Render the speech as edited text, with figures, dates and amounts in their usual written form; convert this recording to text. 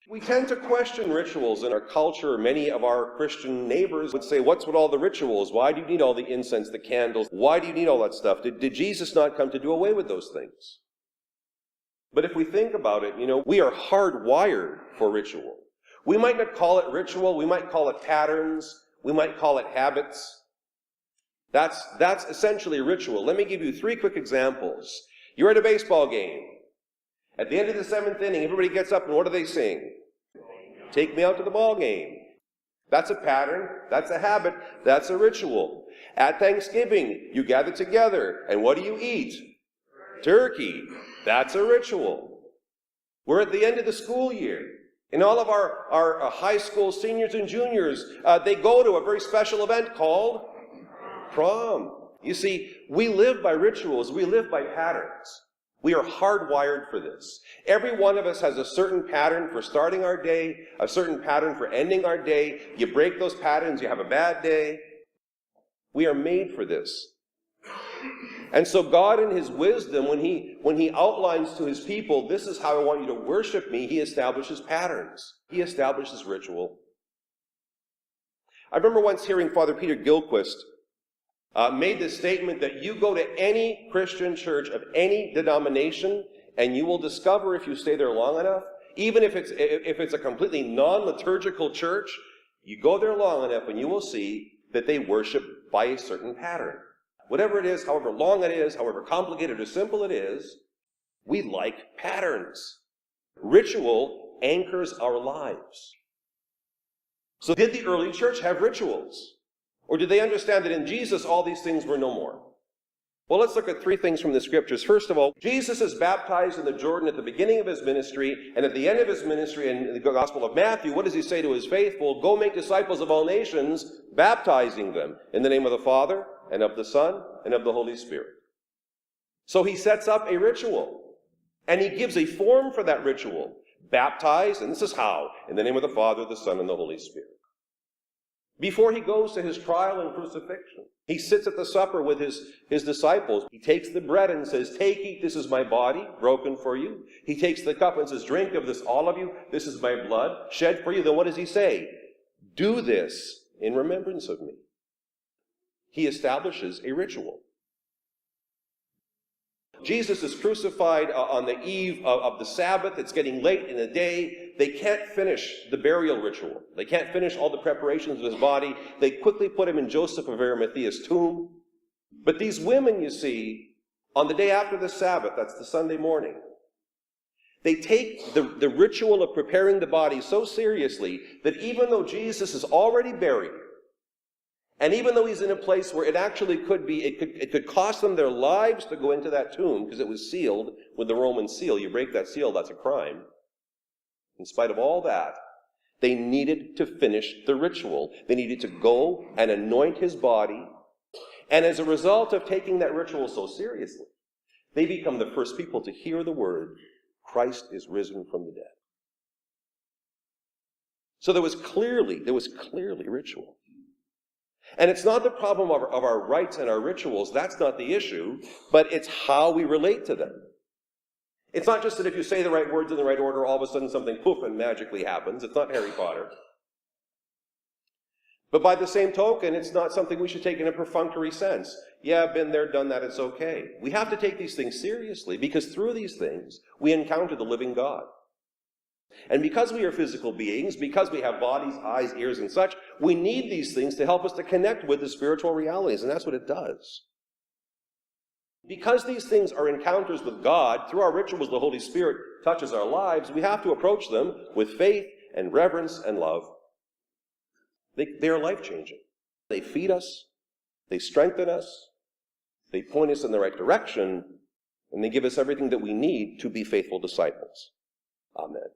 We tend to question rituals in our culture. Many of our Christian neighbors would say, what's with all the rituals? Why do you need all the incense, the candles? Why do you need all that stuff? Did Jesus not come to do away with those things? But if we think about it, we are hardwired for ritual. We might not call it ritual. We might call it patterns. We might call it habits. That's essentially ritual. Let me give you 3 quick examples. You're at a baseball game. At the end of the 7th inning, everybody gets up and what do they sing? Take me out to the ball game. That's a pattern. That's a habit. That's a ritual. At Thanksgiving, you gather together, and what do you eat? Turkey. That's a ritual. We're at the end of the school year. And all of our high school seniors and juniors, they go to a very special event called prom. You see, we live by rituals. We live by patterns. We are hardwired for this. Every one of us has a certain pattern for starting our day, a certain pattern for ending our day. You break those patterns, you have a bad day. We are made for this. And so God in His wisdom, when he outlines to His people, this is how I want you to worship me, He establishes patterns. He establishes ritual. I remember once hearing Father Peter Gilchrist made this statement that you go to any Christian church of any denomination and you will discover if you stay there long enough, even if it's a completely non-liturgical church, you go there long enough and you will see that they worship by a certain pattern. Whatever it is, however long it is, however complicated or simple it is, we like patterns. Ritual anchors our lives. So did the early church have rituals? Or did they understand that in Jesus all these things were no more? Well, let's look at 3 things from the Scriptures. First of all, Jesus is baptized in the Jordan at the beginning of His ministry, and at the end of His ministry in the Gospel of Matthew, what does He say to His faithful? Go make disciples of all nations, baptizing them in the name of the Father, and of the Son, and of the Holy Spirit. So He sets up a ritual, and He gives a form for that ritual. Baptize, and this is how, in the name of the Father, the Son, and the Holy Spirit. Before He goes to His trial and crucifixion, He sits at the supper with His disciples. He takes the bread and says, take, eat, this is my body, broken for you. He takes the cup and says, drink of this, all of you, this is my blood, shed for you. Then what does He say? Do this in remembrance of me. He establishes a ritual. Jesus is crucified on the eve of the Sabbath. It's getting late in the day. They can't finish the burial ritual. They can't finish all the preparations of His body. They quickly put Him in Joseph of Arimathea's tomb. But these women, you see, on the day after the Sabbath, that's the Sunday morning, they take the ritual of preparing the body so seriously that even though Jesus is already buried, and even though He's in a place where it actually could be, it could cost them their lives to go into that tomb because it was sealed with the Roman seal. You break that seal, that's a crime. In spite of all that, they needed to finish the ritual. They needed to go and anoint His body. And as a result of taking that ritual so seriously, they become the first people to hear the word, Christ is risen from the dead. So there was clearly ritual. And it's not the problem of our rites and our rituals. That's not the issue. But it's how we relate to them. It's not just that if you say the right words in the right order, all of a sudden something poof and magically happens. It's not Harry Potter. But by the same token, it's not something we should take in a perfunctory sense. Yeah, been there, done that, it's okay. We have to take these things seriously because through these things, we encounter the living God. And because we are physical beings, because we have bodies, eyes, ears, and such, we need these things to help us to connect with the spiritual realities, and that's what it does. Because these things are encounters with God, through our rituals the Holy Spirit touches our lives, we have to approach them with faith and reverence and love. They are life-changing. They feed us, they strengthen us, they point us in the right direction, and they give us everything that we need to be faithful disciples. Amen.